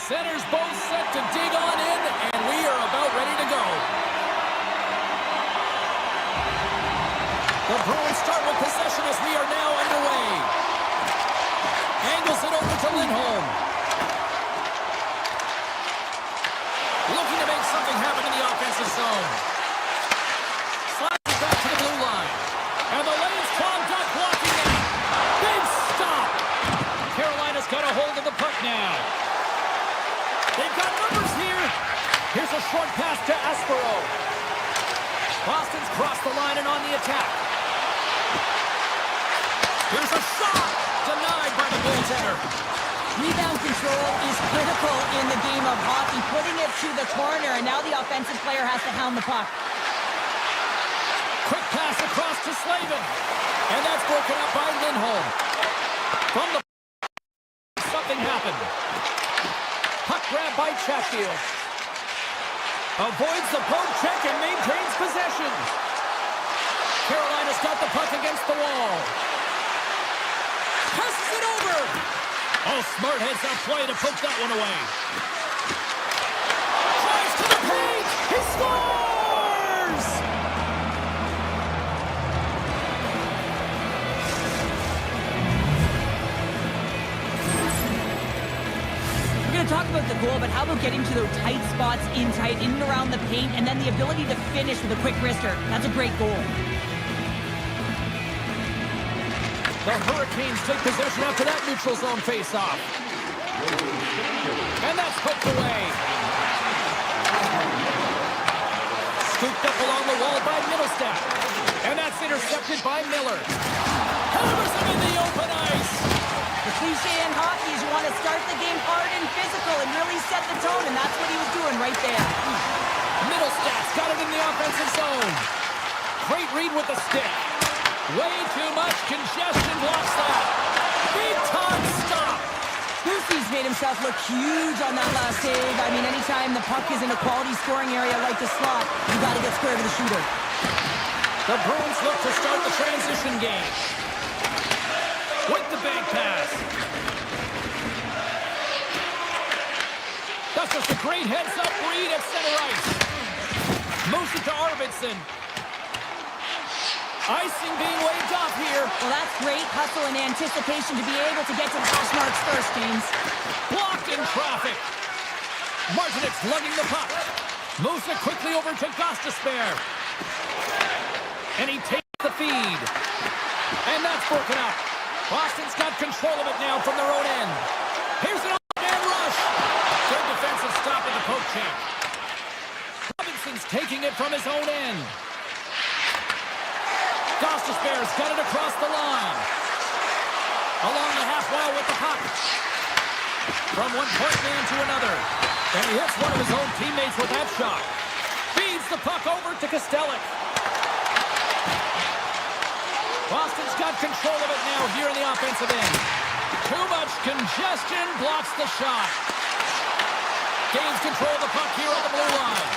Centers both set to dig on in, and we are about ready to go. The Bruins start with possession as we are now underway. Angles it over to Lindholm. Looking to make something happen in the offensive zone. Slides it back to the blue line. And the lane's clogged up, blocking it. Big stop. Carolina's got a hold of the puck now. They've got numbers here. Here's a short pass to Aspero. Boston's crossed the line and on the attack. Here's a shot. Denied by the goaltender. Rebound control is critical in the game of hockey. Putting it to the corner, and now the offensive player has to hound the puck. Quick pass across to Slavin. And that's broken up by Lindholm. From the something happened. Puck grab by Chatfield. Avoids the poke check and maintains possession. Carolina's got the puck against the wall. Passes it over. Oh, smart heads-up play to poke that one away. Drives to the paint. He scores! We're going to talk about the goal, but how about getting to those tight spots in and around the paint, and then the ability to finish with a quick wrister. That's a great goal. The Hurricanes take possession after that neutral zone face-off. And that's poked away. Scooped up along the wall by Middlestat. And that's intercepted by Miller. Hammers him in the open ice. The cliche in hockey is you want to start the game hard and physical and really set the tone, and that's what he was doing right there. Middlestat's got it in the offensive zone. Great read with the stick. Way too much congestion blocks that. Big time stop. Boosie's made himself look huge on that last save. I mean, anytime the puck is in a quality scoring area like the slot, you got to get square to the shooter. The Bruins look to start the transition game. With the bank pass. That's just a great heads-up read at center ice. Moves it to Arvidsson. Icing being waved off here. Well, that's great hustle and anticipation to be able to get to the hash marks first, James. Blocked in traffic. Martinek's lugging the puck. Moves it quickly over to Gostisbehere. And he takes the feed. And that's broken up. Boston's got control of it now from their own end. Here's an off-man rush. Good defensive stop at the poke check. Robinson's taking it from his own end. Gostisbehere's got it across the line. Along the half wall with the puck. From one point man to another. And he hits one of his own teammates with that shot. Feeds the puck over to Kostelic. Boston's got control of it now here in the offensive end. Too much congestion blocks the shot. Gains control of the puck here on the blue line.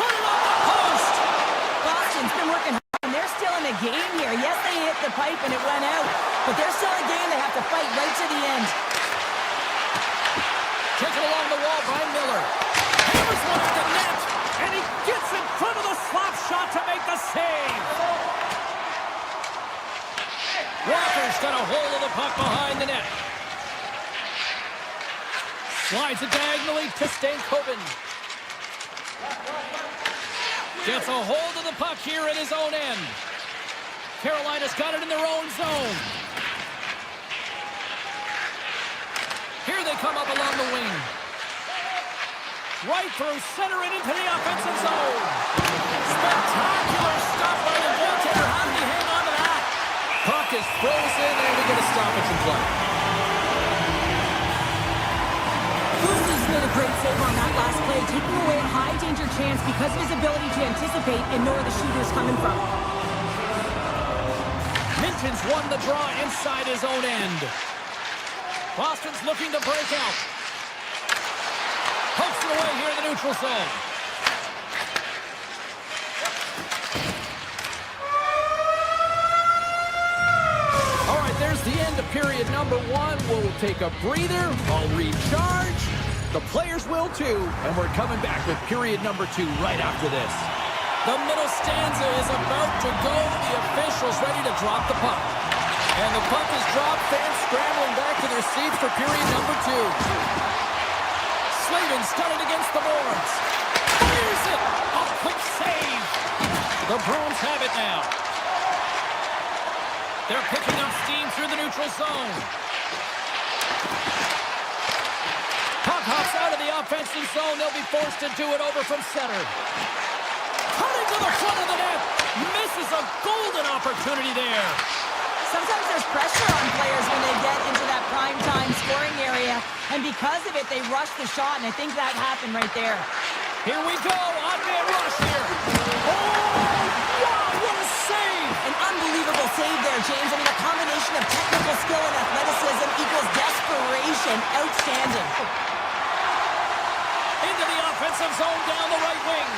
Put it on the post! Boston's been working hard. They're still in the game here. Yes, they hit the pipe and it went out, but they're still in a game. They have to fight right to the end. Taken along the wall by Miller. Hammers one at the net, and he gets in front of the slap shot to make the save. Walker's got a hold of the puck behind the net. Slides it diagonally to Stankoven. Gets a hold of the puck here in his own end. Carolina's got it in their own zone. Here they come up along the wing. Right through center and into the offensive zone. Spectacular stop by the goaltender. How did he hang on to that? Puck is frozen and we get a stoppage in play. Boosie's made a great save on that last play, taking away a high-danger chance because of his ability to anticipate and know where the shooter's coming from. Minton's won the draw inside his own end. Boston's looking to break out. Pokes it away here in the neutral zone. All right, there's the end of period number one. We'll take a breather. I'll recharge. The players will too, and we're coming back with period number 2 right after this. The middle stanza is about to go. The officials ready to drop the puck. And the puck is dropped. Fans scrambling back to their seats for period number 2. Slavin's done it against the boards. Fires it. A quick save. The Bruins have it now. They're picking up steam through the neutral zone. Puck hops out of the offensive zone. They'll be forced to do it over from center. Cutting to the front of the net. Misses a golden opportunity there. Sometimes there's pressure on players when they get into that prime time scoring area. And because of it, they rush the shot. And I think that happened right there. Here we go. On-man rush here. Oh, wow, what a save. An unbelievable save there, James. I mean, a combination of technical skill and athleticism equals desperation. Outstanding. Into the offensive zone down the right wing.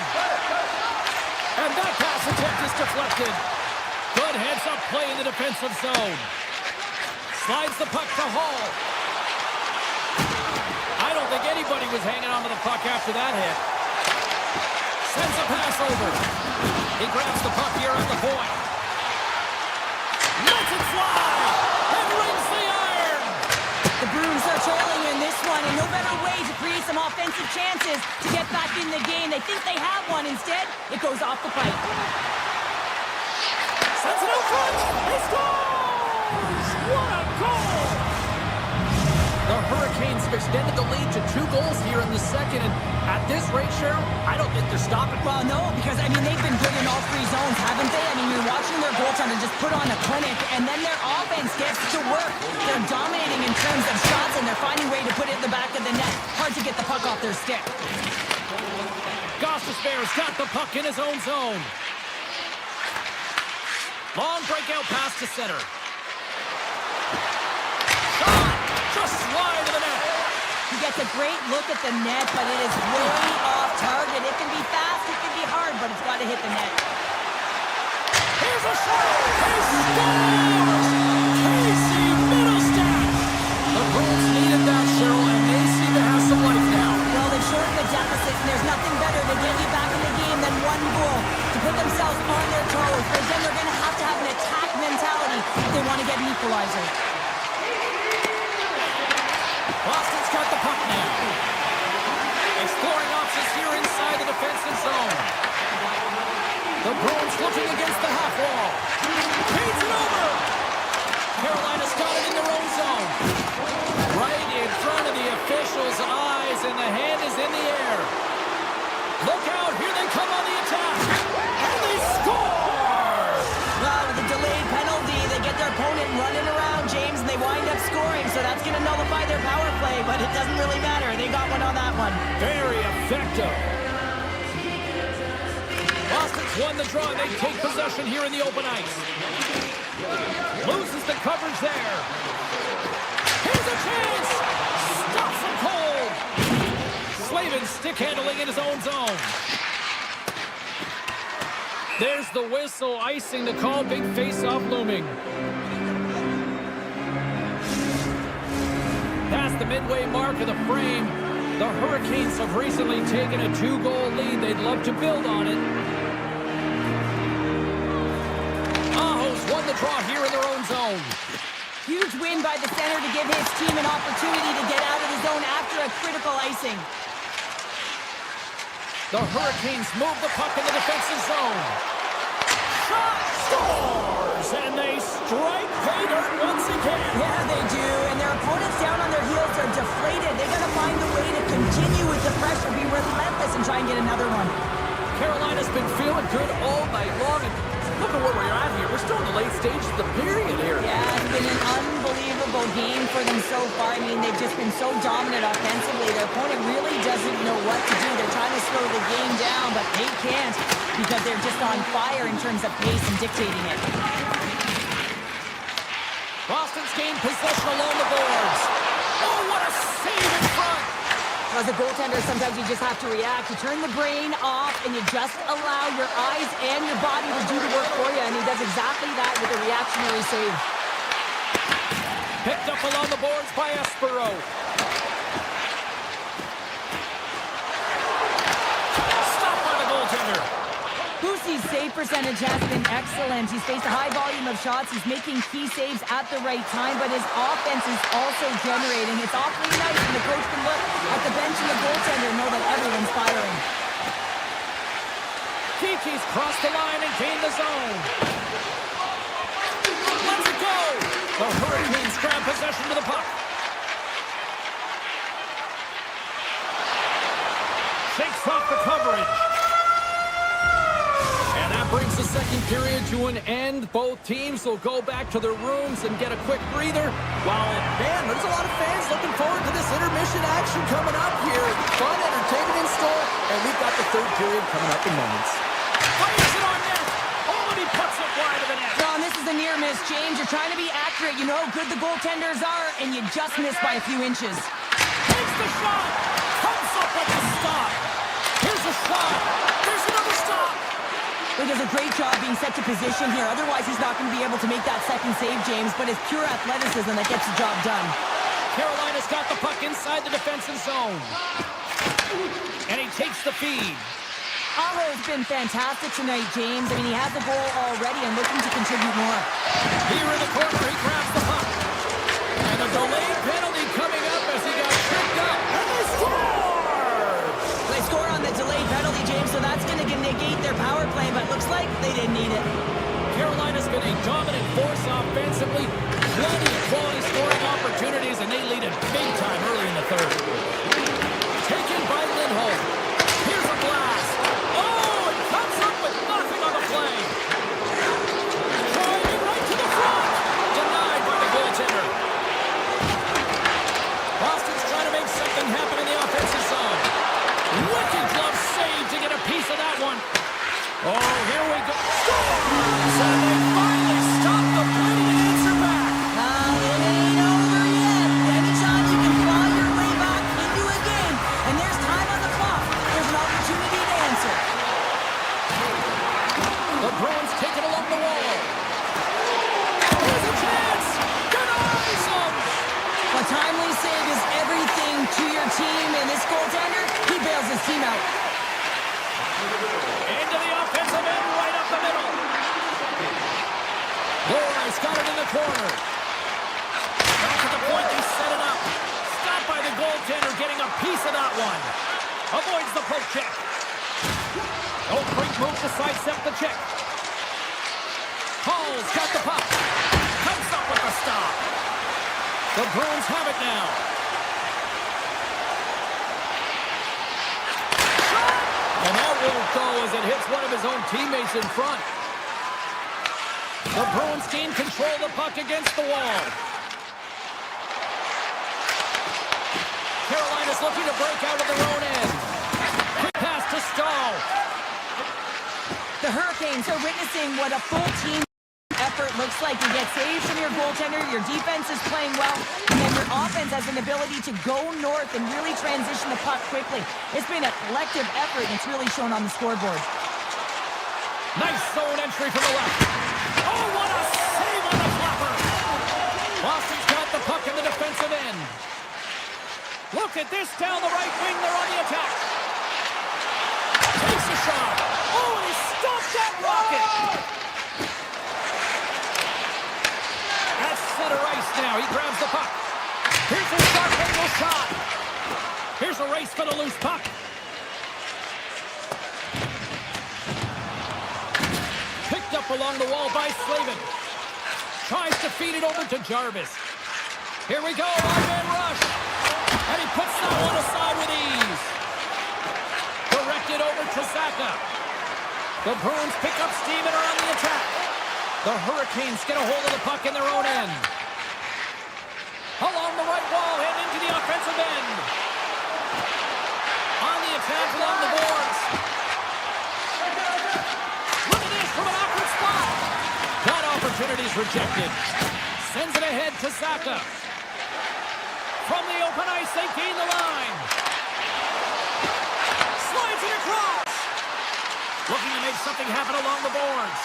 And that pass attempt is deflected. Good heads-up play in the defensive zone. Slides the puck to Hall. I don't think anybody was hanging on to the puck after that hit. Sends a pass over. He grabs the puck here at the point. Lets it fly. And rings the iron. The Bruins are trailing in this one, and no better way to create some offensive chances to get back in the game. They think they have one. Instead, it goes off the pipe. Sends it out front. He scores! What a goal! The Hurricanes have extended the lead to 2 goals here in the second, and at this rate, Cheryl, I don't think they're stopping. Well, no, because, I mean, they've been good in all 3 zones, haven't they? I mean, you're watching their goaltender just put on a clinic, and then their offense gets to work. They're dominating in terms of shots, and they're finding a way to put it in the back of the net. Hard to get the puck off their stick. Gostisbehere's got the puck in his own zone. Long breakout pass to center. Shot! Just wide of the net. He gets a great look at the net, but it is way off target. It can be fast, it can be hard, but it's got to hit the net. Here's a shot! He scores! Casey Middlestat! The Bruins needed that, Cheryl, and they seem to have some life now. Well, they've shortened the deficit, and there's nothing better to get you back in the game than 1 goal. To put themselves on their toes. For them, they're going to have an attack mentality if they want to get an equalizer. Boston's got the puck now. Exploring options here inside the defensive zone. The Bruins looking against the half wall. Feeds it over. Carolina's got it in their own zone. Right in front of the officials' eyes, and the hand is in the air. Look out, here they come on the attack. And they score! Well, with a delayed penalty, they get their opponent running around, James, and they wind up scoring, so that's going to nullify their power play, but it doesn't really matter. They got one on that one. Very effective. Boston's won the draw. They take possession here in the open ice. Loses the coverage there. Here's a chance. Stops him cold. Slavin stick handling in his own zone. There's the whistle, icing the call. Big face-off looming. Past the midway mark of the frame, the Hurricanes have recently taken a 2-goal lead. They'd love to build on it. Aho's won the draw here in their own zone. Huge win by the center to give his team an opportunity to get out of the zone after a critical icing. The Hurricanes move the puck in the defensive zone. Shot! Scores! And they strike pay dirt once again. Yeah, they do. And their opponents down on their heels are deflated. They got to find a way to continue with the pressure, be relentless, and try and get another one. Carolina's been feeling good all night long. And look at where we're at here. We're still in the late stages of the period here. Yeah, it's been an unbelievable game for them so far. I mean, they've just been so dominant offensively. Their opponent really doesn't know what to do. They're trying to slow the game down, but they can't because they're just on fire in terms of pace and dictating it. Boston's gained possession along the boards. Oh, what a save in front! As a goaltender, sometimes you just have to react. You turn the brain off, and you just allow your eyes and your body to do the work for you, and he does exactly that with a reactionary save. Picked up along the boards by Espero. Hasky's save percentage has been excellent. He's faced a high volume of shots. He's making key saves at the right time, but his offense is also generating. It's awfully nice when the coach can look at the bench and the goaltender and know that everyone's firing. Kiki's crossed the line and gained the zone. Let's it go! The Hurricanes grab possession to the puck. Shakes off the coverage. And that brings the second period to an end. Both teams will go back to their rooms and get a quick breather. Wow, man, there's a lot of fans looking forward to this intermission action coming up here. Fun entertainment in store, and we've got the third period coming up in moments. Fires it on net. Oh, and he puts it wide of the net. John, this is a near miss, James. You're trying to be accurate. You know how good the goaltenders are, and you just missed by a few inches. Takes the shot. Comes up with the stop. Here's a shot. There's another stop. He does a great job being set to position here. Otherwise, he's not going to be able to make that second save, James, but it's pure athleticism that gets the job done. Carolina's got the puck inside the defensive zone. And he takes the feed. Aho's been fantastic tonight, James. I mean, he has the goal already and looking to contribute more. Here in the corner, he grabs the puck. And a delayed penalty coming up as he got tripped up. And they score! They score on the delayed penalty, James, so that's going to negate their power play, but looks like they didn't need it. Carolina's been a dominant force offensively. Plenty of quality scoring opportunities, and they lead it big time early in the third. Taken by Lindholm. Here's a blast. Oh, it comes up with nothing on the play. Driving right to the front. Denied by the goaltender. Boston's trying to make something happen in the offensive zone. Wicked glove save to get a piece of that one. Oh, here we go. Scores! And they finally stop the bleeding and answer back. It ain't over yet. Anytime you can claw your way back into a game, and there's time on the clock, there's an opportunity to answer. The Bruins take it along the wall. Here's a chance. Denies him. A timely save is everything to your team, and this goaltender, he bails his team out. Into the offensive end, right up the middle. Lawrence got it in the corner. Back at the point, they set it up. Stopped by the goaltender, getting a piece of that one. Avoids the poke check. Oh, great move to sidestep the check. Hall's got the puck. Comes up with the stop. The Bruins have it now. And that won't go as it hits one of his own teammates in front. The Bruins team control the puck against the wall. Carolina's looking to break out of their own end. Quick pass to Stahl. The Hurricanes are witnessing what a full team effort looks like. You get saves from your goaltender, your defense is playing well, and then your offense has an ability to go north and really transition the puck quickly. It's been a collective effort, and it's really shown on the scoreboard. Nice zone entry from the left. Oh, what a save on the flapper. Boston's got the puck in the defensive end. Look at this down the right wing. They're on the attack. Takes a shot. Oh, and he stopped that rocket. That's center ice now. He grabs the puck. Here's a sharp angle shot. Here's a race for the loose puck. Picked up along the wall by Slavin. Tries to feed it over to Jarvis. Here we go, one-man rush. And he puts that one aside with ease. Directed over to Zaka. The Bruins pick up steam and are on the attack. The Hurricanes get a hold of the puck in their own end. Along the right wall and into the offensive end. On the attack along the boards. Look at this from an awkward spot. That opportunity's rejected. Sends it ahead to Zaka. From the open ice, they gain the line. Slides it across. Looking to make something happen along the boards.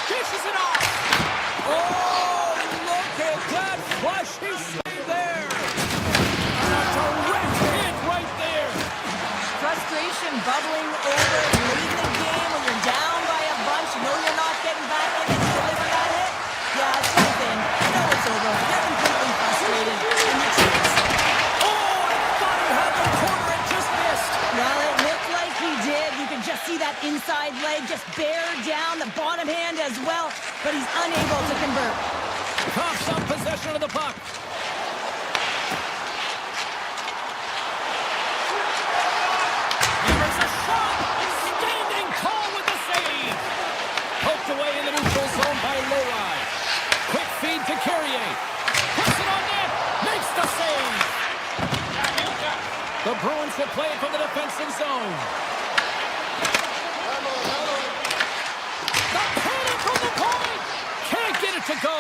Dishes it off. Oh, look at that flashy save there. A direct hit right there. Frustration bubbling over late in the game when you're just bear down the bottom hand as well, but he's unable to convert. Coughs up possession of the puck. And there's a shot. Standing tall with the save. Poked away in the neutral zone by Lowry. Quick feed to Carrier. Puts it on net. Makes the save. The Bruins will play it from the defensive zone. The cannon from the point. Can't get it to go.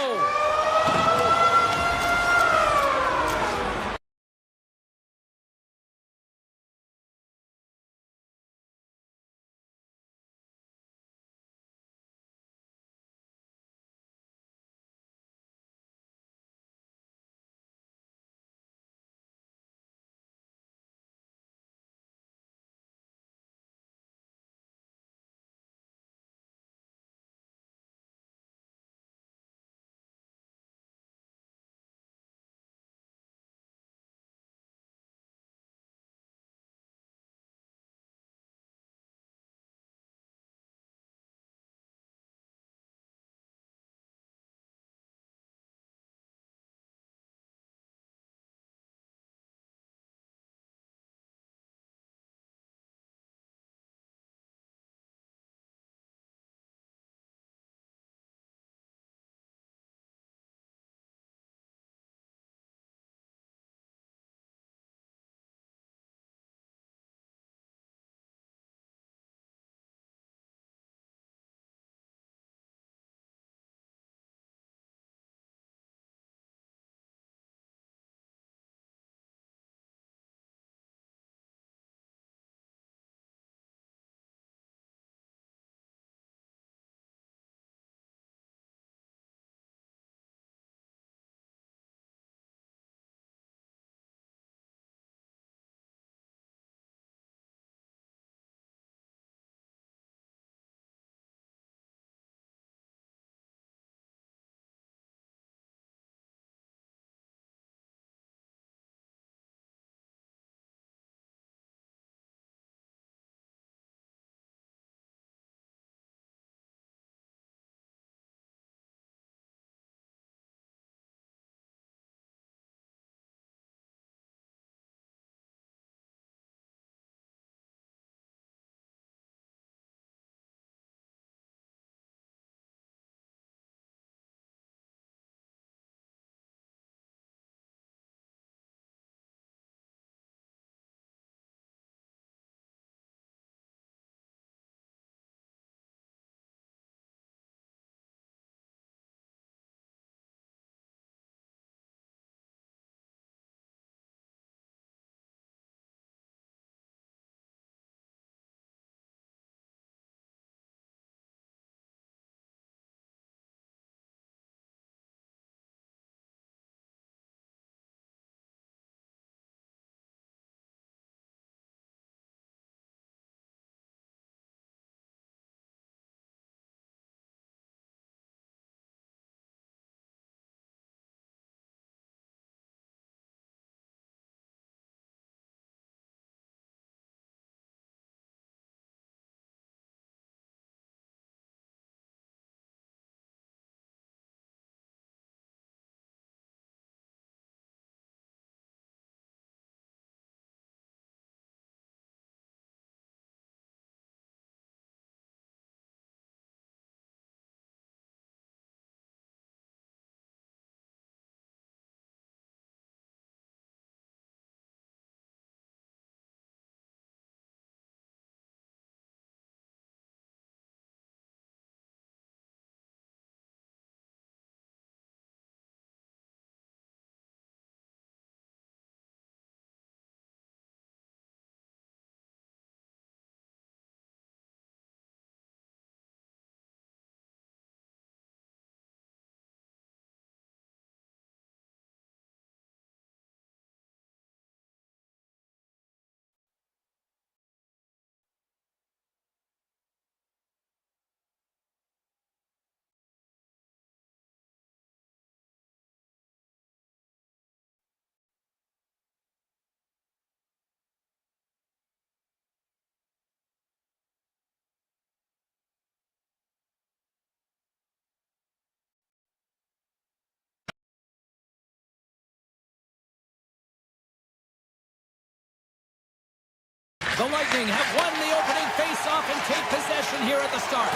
The Lightning have won the opening face-off and take possession here at the start.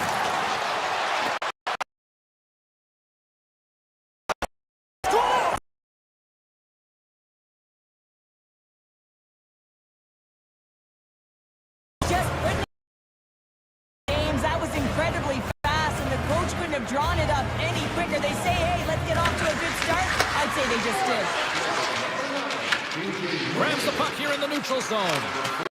That was incredibly fast, and the coach couldn't have drawn it up any quicker. They say, hey, let's get off to a good start. I'd say they just did. Grabs the puck here in the neutral zone.